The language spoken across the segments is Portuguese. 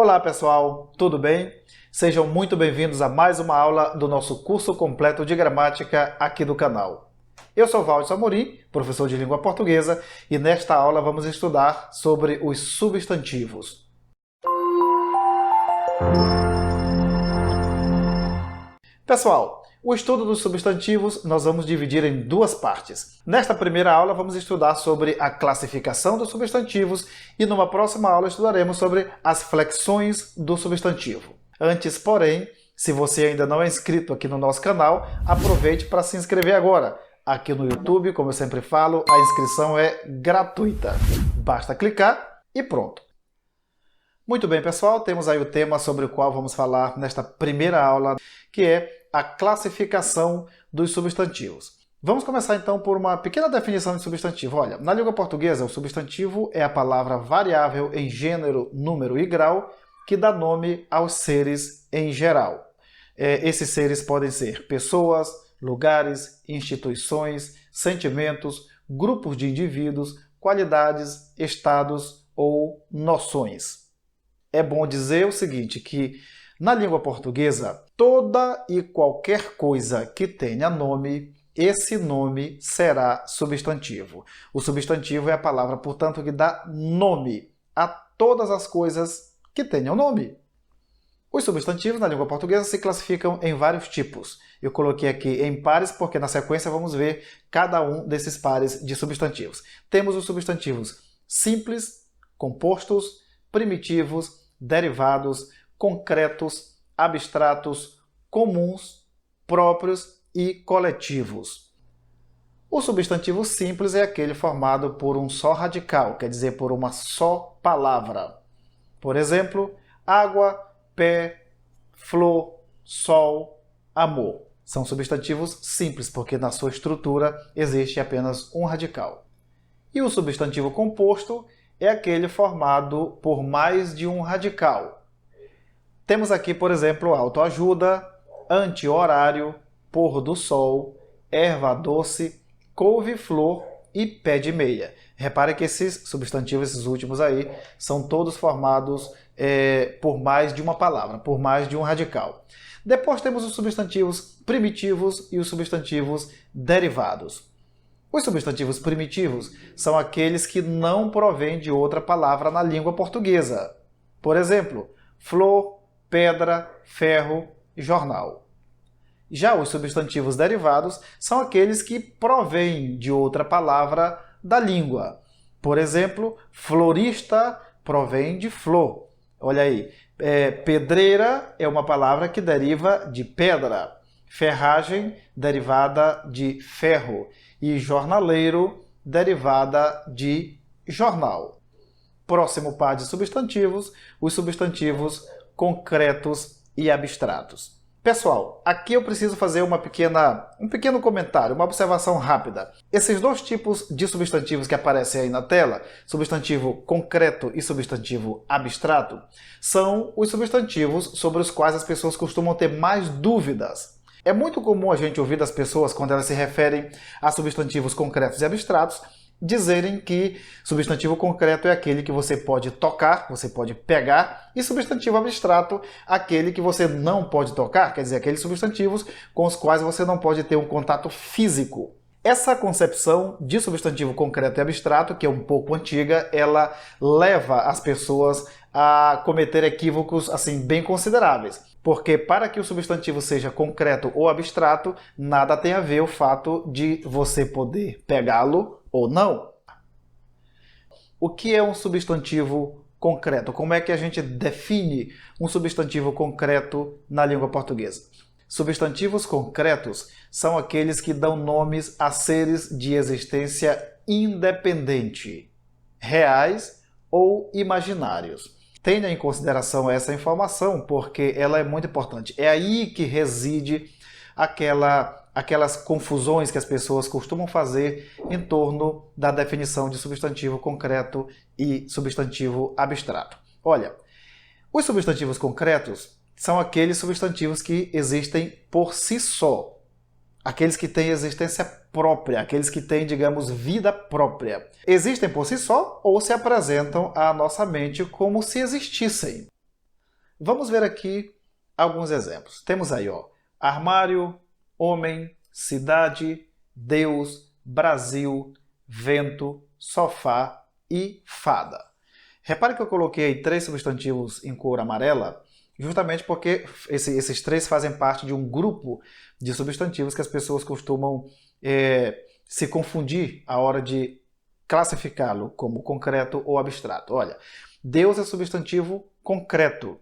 Olá pessoal, tudo bem? Sejam muito bem-vindos a mais uma aula do nosso curso completo de gramática aqui do canal. Eu sou Valdes Amorim, professor de língua portuguesa, e nesta aula vamos estudar sobre os substantivos. Pessoal, o estudo dos substantivos nós vamos dividir em duas partes. Nesta primeira aula vamos estudar sobre a classificação dos substantivos e numa próxima aula estudaremos sobre as flexões do substantivo. Antes, porém, se você ainda não é inscrito aqui no nosso canal, aproveite para se inscrever agora. Aqui no YouTube, como eu sempre falo, a inscrição é gratuita. Basta clicar e pronto. Muito bem, pessoal, temos aí o tema sobre o qual vamos falar nesta primeira aula, que é a classificação dos substantivos. Vamos começar então por uma pequena definição de substantivo. Olha, na língua portuguesa, o substantivo é a palavra variável em gênero, número e grau que dá nome aos seres em geral. Esses seres podem ser pessoas, lugares, instituições, sentimentos, grupos de indivíduos, qualidades, estados ou noções. É bom dizer o seguinte, que na língua portuguesa, toda e qualquer coisa que tenha nome, esse nome será substantivo. O substantivo é a palavra, portanto, que dá nome a todas as coisas que tenham nome. Os substantivos na língua portuguesa se classificam em vários tipos. Eu coloquei aqui em pares porque na sequência vamos ver cada um desses pares de substantivos. Temos os substantivos simples, compostos, primitivos, derivados, concretos, abstratos, comuns, próprios e coletivos. O substantivo simples é aquele formado por um só radical, quer dizer, por uma só palavra. Por exemplo, água, pé, flor, sol, amor. São substantivos simples, porque na sua estrutura existe apenas um radical. E o substantivo composto é aquele formado por mais de um radical. Temos aqui, por exemplo, autoajuda, anti-horário, pôr do sol, erva doce, couve-flor e pé de meia. Repare que esses substantivos, esses últimos aí, são todos formados por mais de uma palavra, por mais de um radical. Depois temos os substantivos primitivos e os substantivos derivados. Os substantivos primitivos são aqueles que não provêm de outra palavra na língua portuguesa. Por exemplo, flor, pedra, ferro e jornal. Já os substantivos derivados são aqueles que provêm de outra palavra da língua. Por exemplo, florista provém de flor. Olha aí, pedreira é uma palavra que deriva de pedra. Ferragem, derivada de ferro. E jornaleiro, derivada de jornal. Próximo par de substantivos, os substantivos concretos e abstratos. Pessoal, aqui eu preciso fazer um pequeno comentário, uma observação rápida. Esses dois tipos de substantivos que aparecem aí na tela, substantivo concreto e substantivo abstrato, são os substantivos sobre os quais as pessoas costumam ter mais dúvidas. É muito comum a gente ouvir das pessoas, quando elas se referem a substantivos concretos e abstratos, dizerem que substantivo concreto é aquele que você pode tocar, você pode pegar, e substantivo abstrato, aquele que você não pode tocar, quer dizer, aqueles substantivos com os quais você não pode ter um contato físico. Essa concepção de substantivo concreto e abstrato, que é um pouco antiga, ela leva as pessoas a cometer equívocos assim bem consideráveis. Porque para que o substantivo seja concreto ou abstrato, nada tem a ver o fato de você poder pegá-lo ou não. O que é um substantivo concreto? Como é que a gente define um substantivo concreto na língua portuguesa? Substantivos concretos são aqueles que dão nomes a seres de existência independente, reais ou imaginários. Tenha em consideração essa informação, porque ela é muito importante. É aí que reside aquelas confusões que as pessoas costumam fazer em torno da definição de substantivo concreto e substantivo abstrato. Olha, os substantivos concretos são aqueles substantivos que existem por si só. Aqueles que têm existência própria, aqueles que têm, digamos, vida própria. Existem por si só ou se apresentam à nossa mente como se existissem. Vamos ver aqui alguns exemplos. Temos aí, ó, armário, homem, cidade, Deus, Brasil, vento, sofá e fada. Repare que eu coloquei aí 3 substantivos em cor amarela, justamente porque esses 3 fazem parte de um grupo de substantivos que as pessoas costumam se confundir à hora de classificá-lo como concreto ou abstrato. Olha, Deus é substantivo concreto,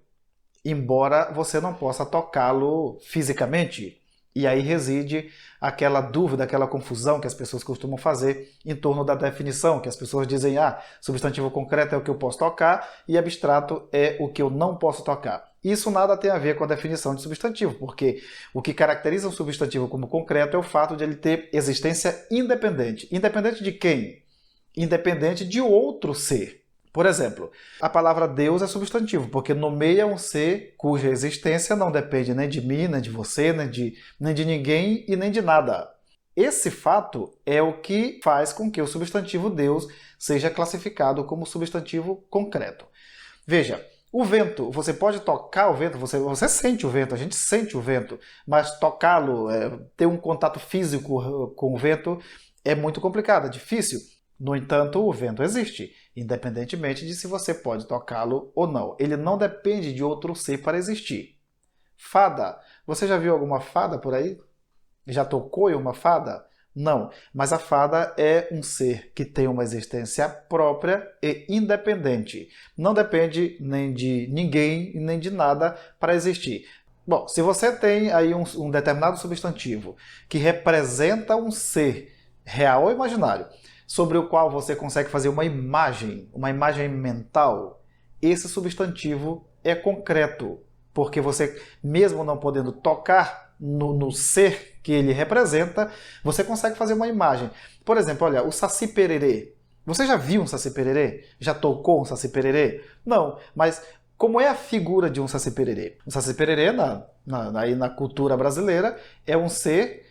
embora você não possa tocá-lo fisicamente. E aí reside aquela dúvida, aquela confusão que as pessoas costumam fazer em torno da definição, que as pessoas dizem, substantivo concreto é o que eu posso tocar e abstrato é o que eu não posso tocar. Isso nada tem a ver com a definição de substantivo, porque o que caracteriza um substantivo como concreto é o fato de ele ter existência independente. Independente de quem? Independente de outro ser. Por exemplo, a palavra Deus é substantivo, porque nomeia um ser cuja existência não depende nem de mim, nem de você, nem de ninguém e nem de nada. Esse fato é o que faz com que o substantivo Deus seja classificado como substantivo concreto. Veja, o vento, você pode tocar o vento, você sente o vento, a gente sente o vento, mas tocá-lo, ter um contato físico com o vento é muito complicado, é difícil. No entanto, o vento existe, independentemente de se você pode tocá-lo ou não. Ele não depende de outro ser para existir. Fada. Você já viu alguma fada por aí? Já tocou em uma fada? Não, mas a fada é um ser que tem uma existência própria e independente. Não depende nem de ninguém nem de nada para existir. Bom, se você tem aí um determinado substantivo que representa um ser real ou imaginário, sobre o qual você consegue fazer uma imagem mental, esse substantivo é concreto, porque você, mesmo não podendo tocar no ser que ele representa, você consegue fazer uma imagem. Por exemplo, olha, o Saci Pererê. Você já viu um Saci Pererê? Já tocou um Saci Pererê? Não, mas como é a figura de um Saci Pererê? O Saci Pererê, na cultura brasileira, é um ser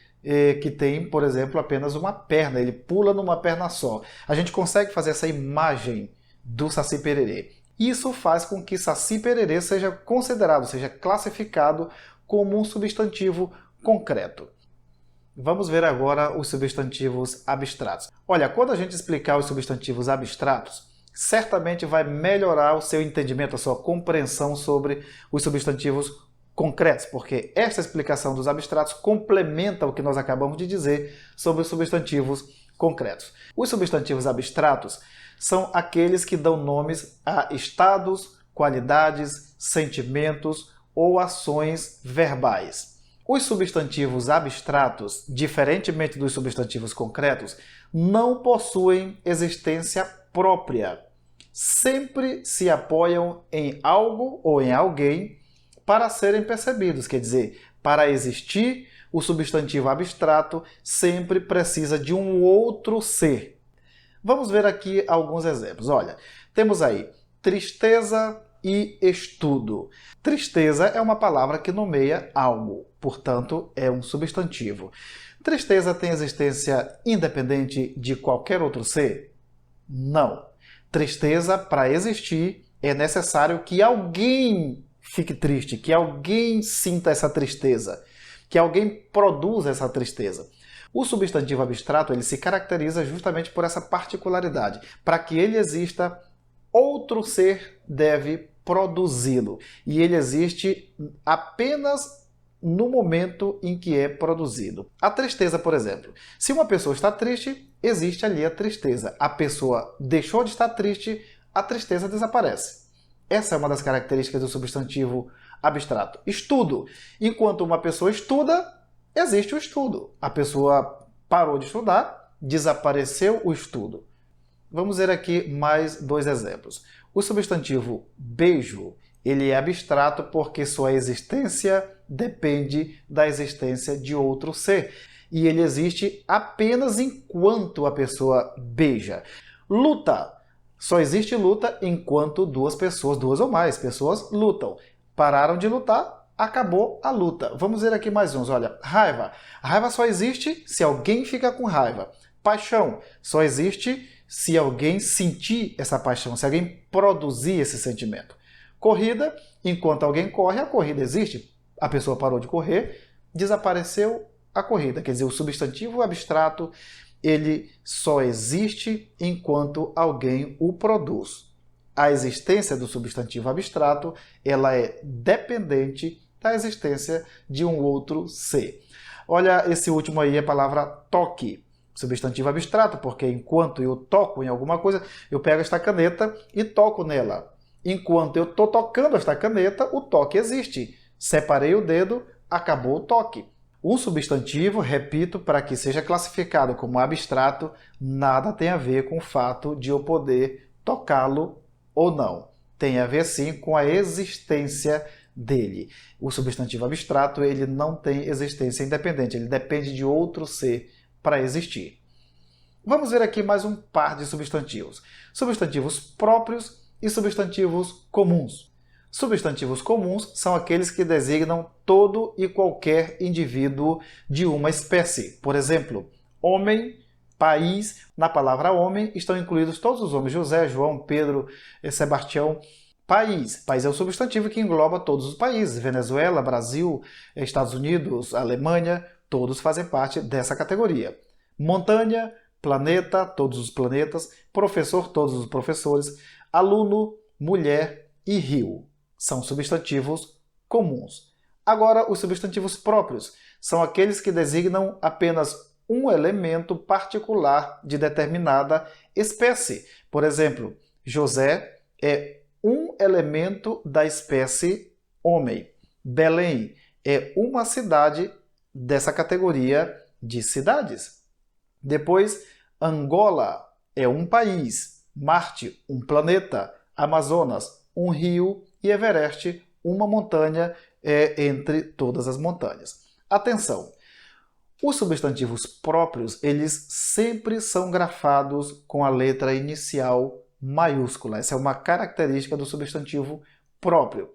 que tem, por exemplo, apenas uma perna, ele pula numa perna só. A gente consegue fazer essa imagem do Saci Pererê. Isso faz com que Saci Pererê seja considerado, seja classificado como um substantivo concreto. Vamos ver agora os substantivos abstratos. Olha, quando a gente explicar os substantivos abstratos, certamente vai melhorar o seu entendimento, a sua compreensão sobre os substantivos concretos, porque esta explicação dos abstratos complementa o que nós acabamos de dizer sobre os substantivos concretos. Os substantivos abstratos são aqueles que dão nomes a estados, qualidades, sentimentos ou ações verbais. Os substantivos abstratos, diferentemente dos substantivos concretos, não possuem existência própria. Sempre se apoiam em algo ou em alguém para serem percebidos, quer dizer, para existir, o substantivo abstrato sempre precisa de um outro ser. Vamos ver aqui alguns exemplos. Olha, temos aí tristeza e estudo. Tristeza é uma palavra que nomeia algo, portanto, é um substantivo. Tristeza tem existência independente de qualquer outro ser? Não. Tristeza, para existir, é necessário que alguém fique triste, que alguém sinta essa tristeza, que alguém produza essa tristeza. O substantivo abstrato ele se caracteriza justamente por essa particularidade. Para que ele exista, outro ser deve produzi-lo. E ele existe apenas no momento em que é produzido. A tristeza, por exemplo. Se uma pessoa está triste, existe ali a tristeza. A pessoa deixou de estar triste, a tristeza desaparece. Essa é uma das características do substantivo abstrato. Estudo. Enquanto uma pessoa estuda, existe o estudo. A pessoa parou de estudar, desapareceu o estudo. Vamos ver aqui mais 2 exemplos. O substantivo beijo, ele é abstrato porque sua existência depende da existência de outro ser. E ele existe apenas enquanto a pessoa beija. Luta. Só existe luta enquanto duas ou mais pessoas lutam. Pararam de lutar, acabou a luta. Vamos ver aqui mais uns. Olha, raiva. A raiva só existe se alguém fica com raiva. Paixão só existe se alguém sentir essa paixão, se alguém produzir esse sentimento. Corrida, enquanto alguém corre, a corrida existe. A pessoa parou de correr, desapareceu a corrida. Quer dizer, o substantivo abstrato, ele só existe enquanto alguém o produz. A existência do substantivo abstrato, ela é dependente da existência de um outro ser. Olha, esse último aí é a palavra toque. Substantivo abstrato, porque enquanto eu toco em alguma coisa, eu pego esta caneta e toco nela. Enquanto eu estou tocando esta caneta, o toque existe. Separei o dedo, acabou o toque. Um substantivo, repito, para que seja classificado como abstrato, nada tem a ver com o fato de eu poder tocá-lo ou não. Tem a ver sim com a existência dele. O substantivo abstrato, ele não tem existência independente, ele depende de outro ser para existir. Vamos ver aqui mais um par de substantivos. Substantivos próprios e substantivos comuns. Substantivos comuns são aqueles que designam todo e qualquer indivíduo de uma espécie. Por exemplo, homem, país. Na palavra homem estão incluídos todos os homens: José, João, Pedro, Sebastião. País. País é o substantivo que engloba todos os países. Venezuela, Brasil, Estados Unidos, Alemanha, todos fazem parte dessa categoria. Montanha, planeta, todos os planetas. Professor, todos os professores. Aluno, mulher e rio. São substantivos comuns. Agora, os substantivos próprios são aqueles que designam apenas um elemento particular de determinada espécie. Por exemplo, José é um elemento da espécie homem. Belém é uma cidade dessa categoria de cidades. Depois, Angola é um país. Marte, um planeta. Amazonas, um rio. E Everest, uma montanha entre todas as montanhas. Atenção! Os substantivos próprios, eles sempre são grafados com a letra inicial maiúscula. Essa é uma característica do substantivo próprio.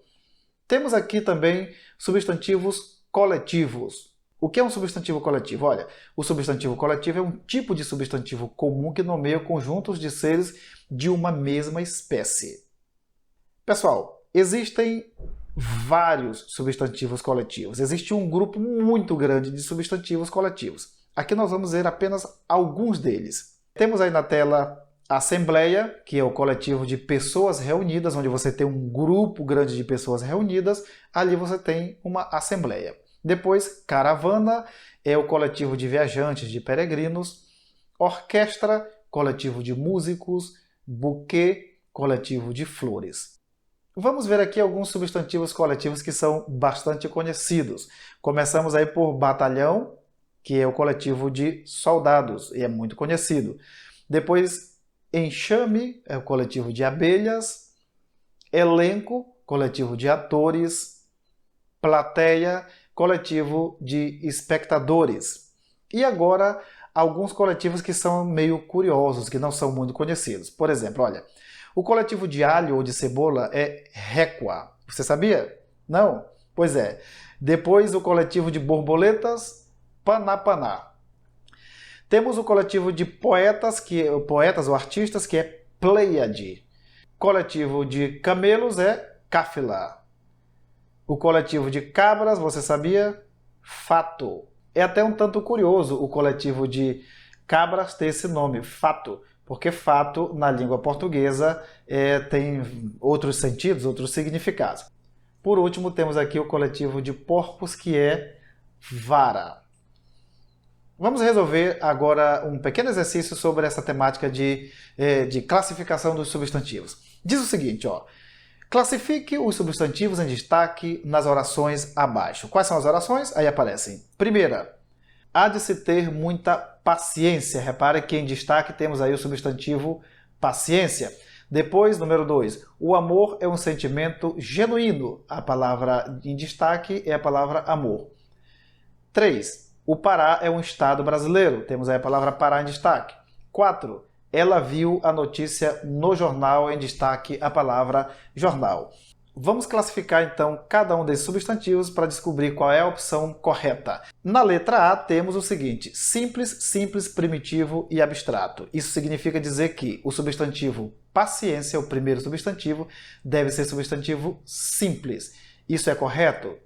Temos aqui também substantivos coletivos. O que é um substantivo coletivo? Olha, o substantivo coletivo é um tipo de substantivo comum que nomeia conjuntos de seres de uma mesma espécie. Pessoal, existem vários substantivos coletivos. Existe um grupo muito grande de substantivos coletivos. Aqui nós vamos ver apenas alguns deles. Temos aí na tela a assembleia, que é o coletivo de pessoas reunidas, onde você tem um grupo grande de pessoas reunidas, ali você tem uma assembleia. Depois, caravana, é o coletivo de viajantes, de peregrinos. Orquestra, coletivo de músicos. Buquê, coletivo de flores. Vamos ver aqui alguns substantivos coletivos que são bastante conhecidos. Começamos aí por batalhão, que é o coletivo de soldados, e é muito conhecido. Depois, enxame, é o coletivo de abelhas. Elenco, coletivo de atores. Plateia, coletivo de espectadores. E agora, alguns coletivos que são meio curiosos, que não são muito conhecidos. Por exemplo, olha, o coletivo de alho ou de cebola é réqua. Você sabia? Não? Pois é. Depois, o coletivo de borboletas, panapaná. Temos o coletivo de poetas ou artistas, que é Pleiade. Coletivo de camelos é Cáfila. O coletivo de cabras, você sabia? Fato. É até um tanto curioso o coletivo de cabras ter esse nome, fato, porque fato, na língua portuguesa, tem outros sentidos, outros significados. Por último, temos aqui o coletivo de porcos, que é vara. Vamos resolver agora um pequeno exercício sobre essa temática de classificação dos substantivos. Diz o seguinte, ó. Classifique os substantivos em destaque nas orações abaixo. Quais são as orações? Aí aparecem. Primeira, há de se ter muita paciência. Repare que em destaque temos aí o substantivo paciência. Depois, número 2, o amor é um sentimento genuíno. A palavra em destaque é a palavra amor. 3, o Pará é um estado brasileiro. Temos aí a palavra Pará em destaque. 4, ela viu a notícia no jornal, em destaque a palavra jornal. Vamos classificar então cada um desses substantivos para descobrir qual é a opção correta. Na letra A temos o seguinte: simples, simples, primitivo e abstrato. Isso significa dizer que o substantivo paciência, o primeiro substantivo, deve ser substantivo simples. Isso é correto?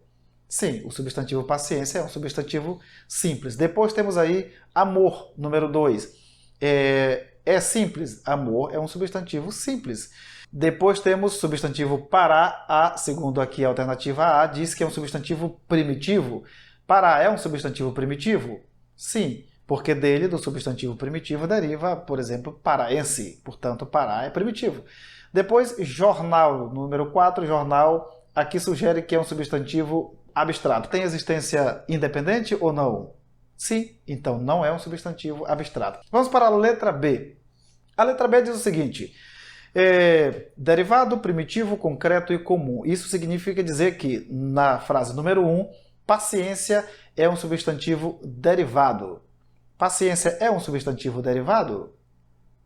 Sim, o substantivo paciência é um substantivo simples. Depois temos aí amor, número 2. É simples? Amor é um substantivo simples. Depois temos substantivo parar, segundo aqui a alternativa A, diz que é um substantivo primitivo. Parar é um substantivo primitivo? Sim, porque dele, do substantivo primitivo, deriva, por exemplo, paraense. Portanto, parar é primitivo. Depois, jornal, número 4, jornal, aqui sugere que é um substantivo abstrato. Tem existência independente ou não? Sim, então não é um substantivo abstrato. Vamos para a letra B. A letra B diz o seguinte: derivado, primitivo, concreto e comum. Isso significa dizer que, na frase número 1, paciência é um substantivo derivado. Paciência é um substantivo derivado?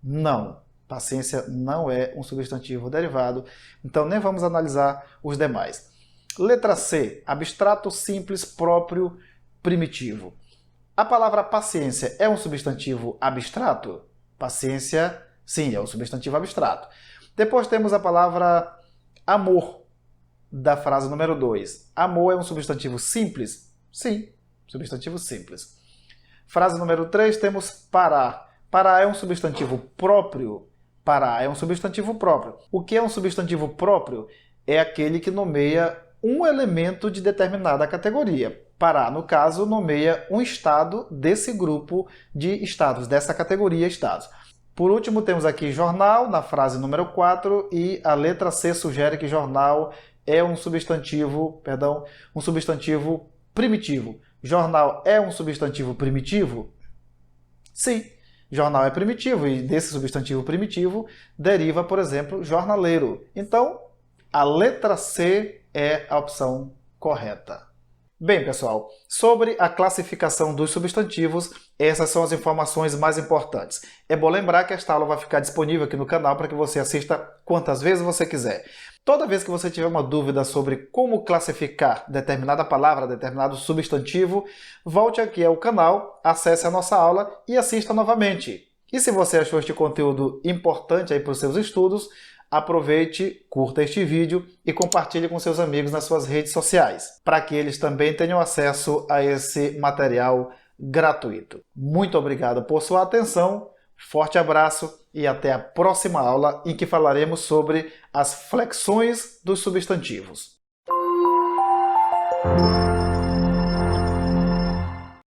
Não. Paciência não é um substantivo derivado, então nem vamos analisar os demais. Letra C, abstrato, simples, próprio, primitivo. A palavra paciência é um substantivo abstrato? Paciência, sim, é um substantivo abstrato. Depois temos a palavra amor, da frase número 2. Amor é um substantivo simples? Sim, substantivo simples. Frase número 3, temos parar. Parar é um substantivo próprio? Parar é um substantivo próprio. O que é um substantivo próprio? É aquele que nomeia um elemento de determinada categoria. Parar, no caso, nomeia um estado desse grupo de estados, dessa categoria estados. Por último, temos aqui jornal, na frase número 4, e a letra C sugere que jornal é um substantivo primitivo. Jornal é um substantivo primitivo? Sim, jornal é primitivo, e desse substantivo primitivo deriva, por exemplo, jornaleiro. Então, a letra C é a opção correta. Bem, pessoal, sobre a classificação dos substantivos, essas são as informações mais importantes. É bom lembrar que esta aula vai ficar disponível aqui no canal para que você assista quantas vezes você quiser. Toda vez que você tiver uma dúvida sobre como classificar determinada palavra, determinado substantivo, volte aqui ao canal, acesse a nossa aula e assista novamente. E se você achou este conteúdo importante para os seus estudos, aproveite, curta este vídeo e compartilhe com seus amigos nas suas redes sociais, para que eles também tenham acesso a esse material gratuito. Muito obrigado por sua atenção, forte abraço e até a próxima aula em que falaremos sobre as flexões dos substantivos.